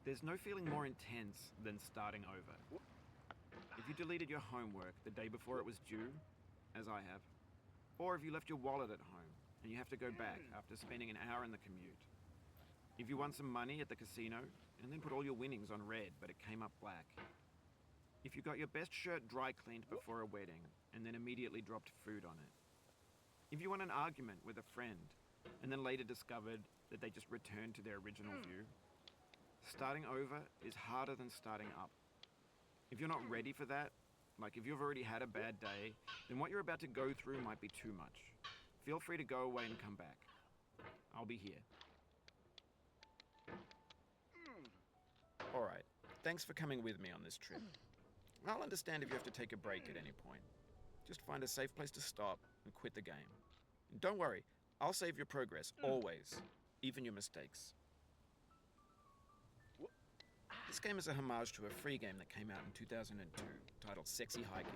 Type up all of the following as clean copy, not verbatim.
There's no feeling more intense than starting over. If you deleted your homework the day before it was due, as I have, or if you left your wallet at home and you have to go back after spending an hour in the commute. If you won some money at the casino and then put all your winnings on red but it came up black. If you got your best shirt dry cleaned before a wedding and then immediately dropped food on it. If you won an argument with a friend and then later discovered that they just returned to their original view. Starting over is harder than starting up. If you're not ready for that, like if you've already had a bad day, then what you're about to go through might be too much. Feel free to go away and come back. I'll be here. Alright, thanks for coming with me on this trip. I'll understand if you have to take a break at any point. Just find a safe place to stop and quit the game. And don't worry, I'll save your progress, always. Even your mistakes. This game is a homage to a free game that came out in 2002, titled Sexy Hiking.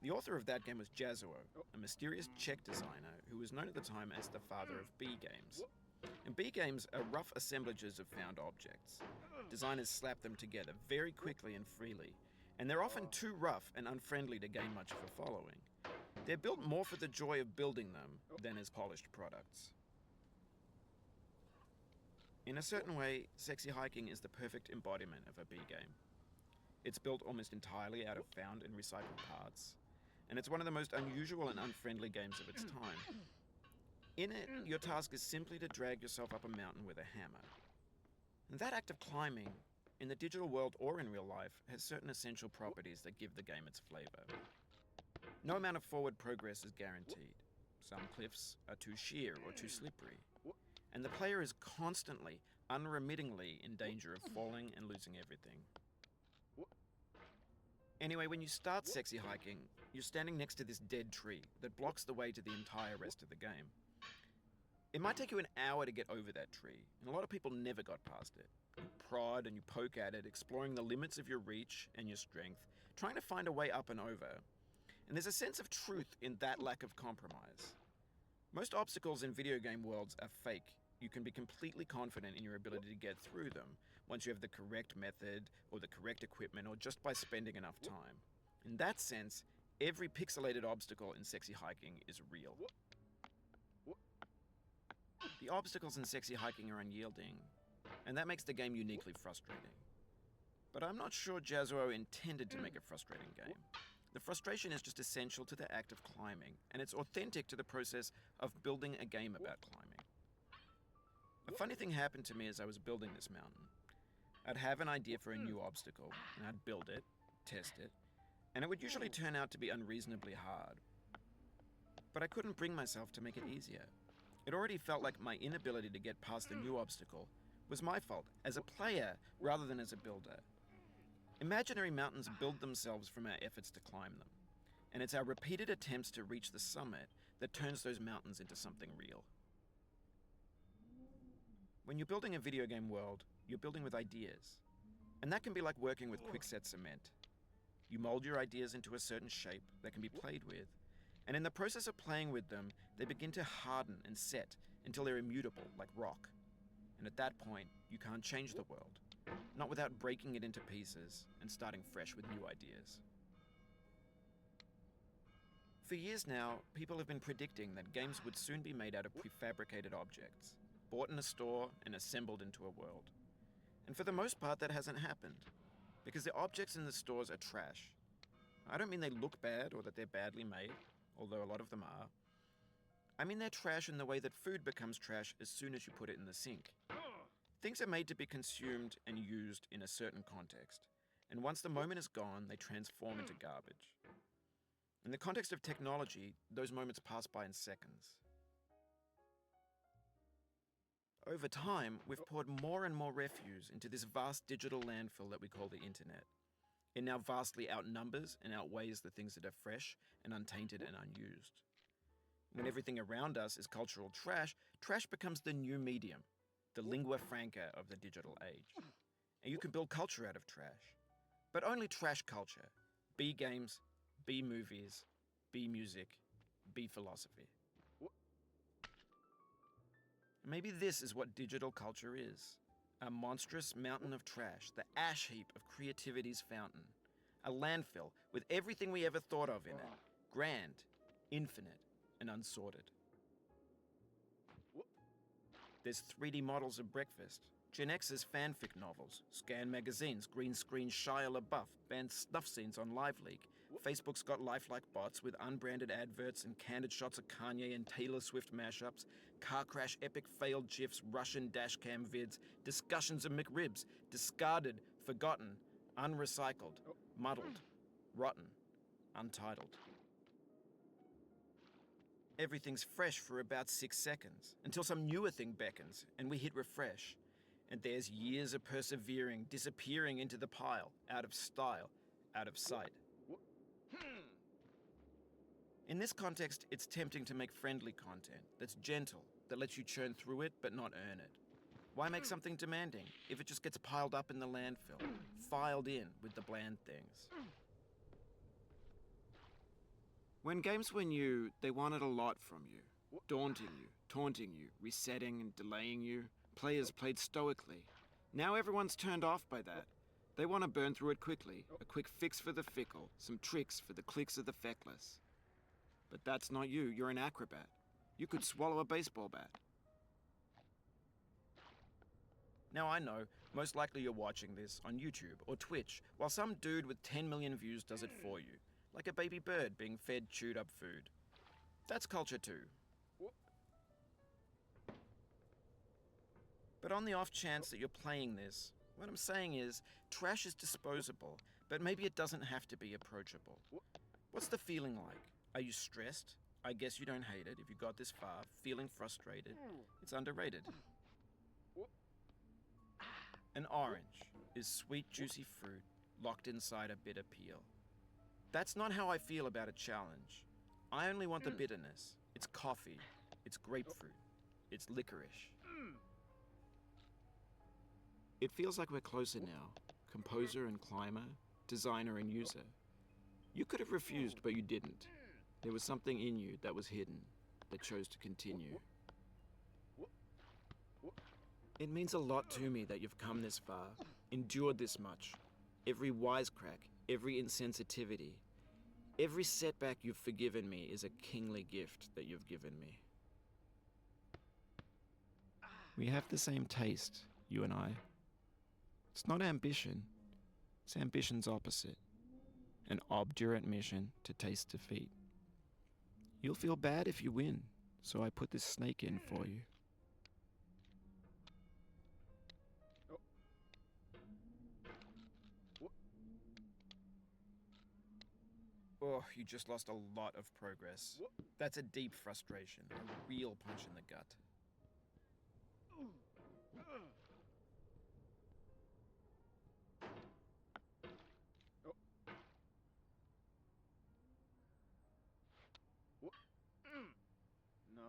The author of that game was Jazzuo, a mysterious Czech designer who was known at the time as the father of B games. And B games are rough assemblages of found objects. Designers slap them together very quickly and freely, and they're often too rough and unfriendly to gain much of a following. They're built more for the joy of building them than as polished products. In a certain way, Sexy Hiking is the perfect embodiment of a B game. It's built almost entirely out of found and recycled parts, and it's one of the most unusual and unfriendly games of its time. In it, your task is simply to drag yourself up a mountain with a hammer. And that act of climbing, in the digital world or in real life, has certain essential properties that give the game its flavor. No amount of forward progress is guaranteed. Some cliffs are too sheer or too slippery. And the player is constantly, unremittingly in danger of falling and losing everything. Anyway, when you start Sexy Hiking, you're standing next to this dead tree that blocks the way to the entire rest of the game. It might take you an hour to get over that tree, and a lot of people never got past it. You prod and you poke at it, exploring the limits of your reach and your strength, trying to find a way up and over. And there's a sense of truth in that lack of compromise. Most obstacles in video game worlds are fake. You can be completely confident in your ability to get through them once you have the correct method or the correct equipment or just by spending enough time. In that sense, every pixelated obstacle in Sexy Hiking is real. The obstacles in Sexy Hiking are unyielding, and that makes the game uniquely frustrating. But I'm not sure Jazzuo intended to make a frustrating game. The frustration is just essential to the act of climbing, and it's authentic to the process of building a game about climbing. A funny thing happened to me as I was building this mountain. I'd have an idea for a new obstacle, and I'd build it, test it, and it would usually turn out to be unreasonably hard. But I couldn't bring myself to make it easier. It already felt like my inability to get past the new obstacle was my fault, as a player rather than as a builder. Imaginary mountains build themselves from our efforts to climb them, and it's our repeated attempts to reach the summit that turns those mountains into something real. When you're building a video game world, you're building with ideas. And that can be like working with quickset cement. You mold your ideas into a certain shape that can be played with, and in the process of playing with them, they begin to harden and set until they're immutable, like rock. And at that point, you can't change the world, not without breaking it into pieces and starting fresh with new ideas. For years now, people have been predicting that games would soon be made out of prefabricated objects, bought in a store and assembled into a world. And for the most part, that hasn't happened, because the objects in the stores are trash. I don't mean they look bad or that they're badly made, although a lot of them are. I mean they're trash in the way that food becomes trash as soon as you put it in the sink. Things are made to be consumed and used in a certain context, and once the moment is gone, they transform into garbage. In the context of technology, those moments pass by in seconds. Over time, we've poured more and more refuse into this vast digital landfill that we call the internet. It now vastly outnumbers and outweighs the things that are fresh and untainted and unused. When everything around us is cultural trash, trash becomes the new medium, the lingua franca of the digital age. And you can build culture out of trash. But only trash culture. B games, B movies, B music, B philosophy. Maybe this is what digital culture is. A monstrous mountain of trash, the ash heap of creativity's fountain. A landfill with everything we ever thought of in it. Grand, infinite, and unsorted. There's 3D models of breakfast, Gen X's fanfic novels, scan magazines, green screen Shia LaBeouf, banned snuff scenes on LiveLeak. Facebook's got lifelike bots with unbranded adverts and candid shots of Kanye and Taylor Swift mashups, car crash epic failed GIFs, Russian dashcam vids, discussions of McRibs, discarded, forgotten, unrecycled, muddled, rotten, untitled. Everything's fresh for about 6 seconds, until some newer thing beckons, and we hit refresh. And there's years of persevering, disappearing into the pile, out of style, out of sight. In this context, it's tempting to make friendly content that's gentle, that lets you churn through it but not earn it. Why make something demanding if it just gets piled up in the landfill, filed in with the bland things? When games were new, they wanted a lot from you. Daunting you, taunting you, resetting and delaying you. Players played stoically. Now everyone's turned off by that. They want to burn through it quickly. A quick fix for the fickle. Some tricks for the clicks of the feckless. But that's not you. You're an acrobat. You could swallow a baseball bat. Now I know, most likely you're watching this on YouTube or Twitch, while some dude with 10 million views does it for you. Like a baby bird being fed chewed up food. That's culture too. But on the off chance that you're playing this, what I'm saying is, trash is disposable, but maybe it doesn't have to be approachable. What's the feeling like? Are you stressed? I guess you don't hate it if you got this far. Feeling frustrated? It's underrated. An orange is sweet, juicy fruit locked inside a bitter peel. That's not how I feel about a challenge. I only want the bitterness. It's coffee. It's grapefruit. It's licorice. It feels like we're closer now. Composer and climber, designer and user. You could have refused, but you didn't. There was something in you that was hidden, that chose to continue. It means a lot to me that you've come this far, endured this much. Every wisecrack, every insensitivity, every setback you've forgiven me is a kingly gift that you've given me. We have the same taste, you and I. It's not ambition, it's ambition's opposite. An obdurate mission to taste defeat. You'll feel bad if you win, so I put this snake in for you. Oh, you just lost a lot of progress. That's a deep frustration, a real punch in the gut. No.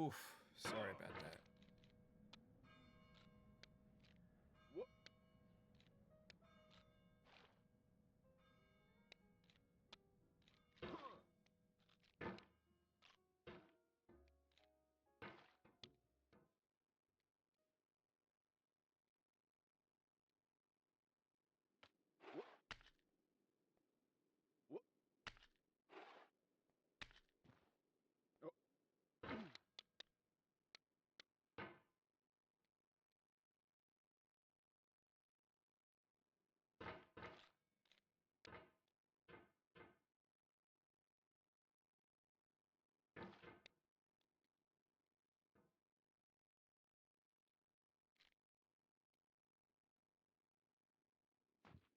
Oof, sorry about that. What?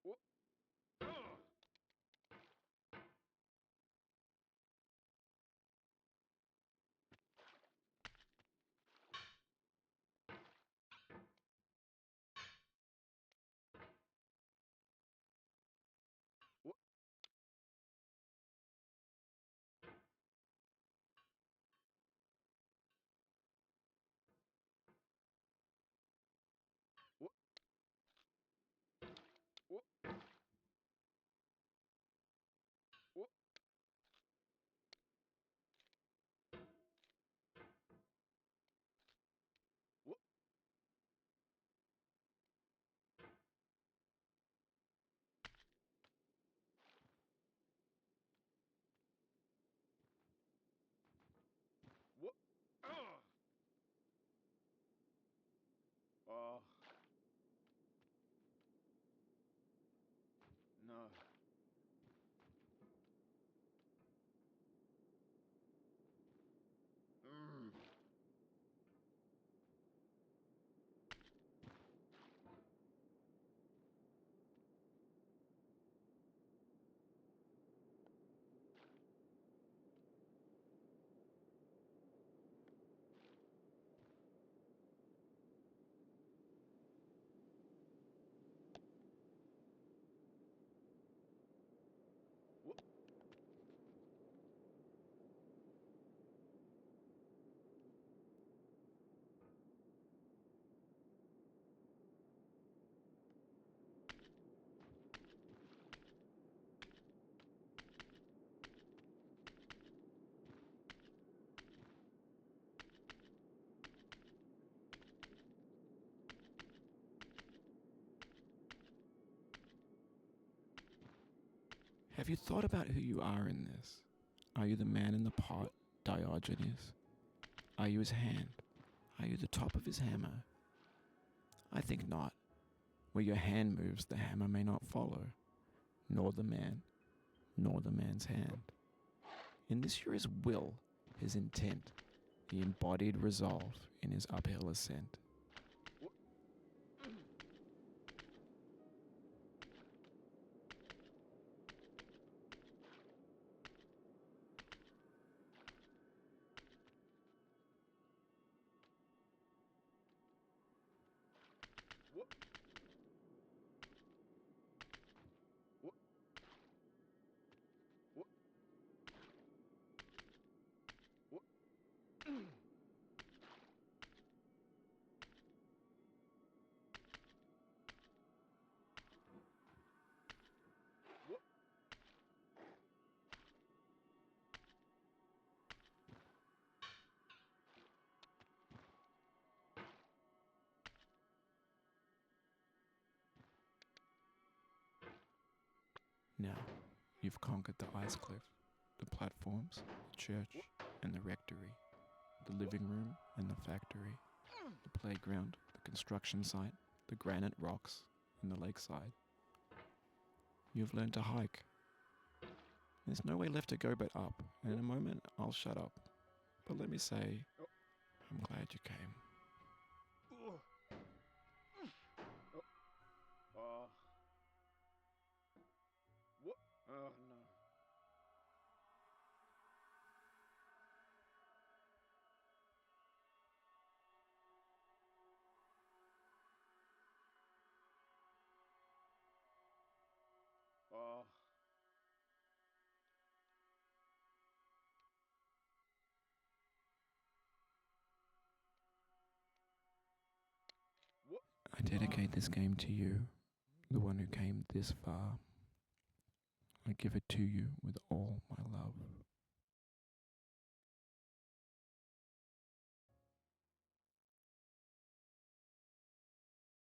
What? Oh. What? What? What? What? What? What? What? Oh. No. Mm. What? Have you thought about who you are in this? Are you the man in the pot, Diogenes? Are you his hand? Are you the top of his hammer? I think not. Where your hand moves, the hammer may not follow, nor the man, nor the man's hand. In this you're his will, his intent, the embodied resolve in his uphill ascent. What? What? What? What? What? Now, you've conquered the ice cliff, the platforms, the church, and the rectory, the living room and the factory, the playground, the construction site, the granite rocks, and the lakeside. You've learned to hike. There's no way left to go but up, and in a moment I'll shut up. But let me say, I'm glad you came. Oh. Oh. What? Oh no. Oh. dedicate this game to you, the one who came this far. I give it to you with all my love.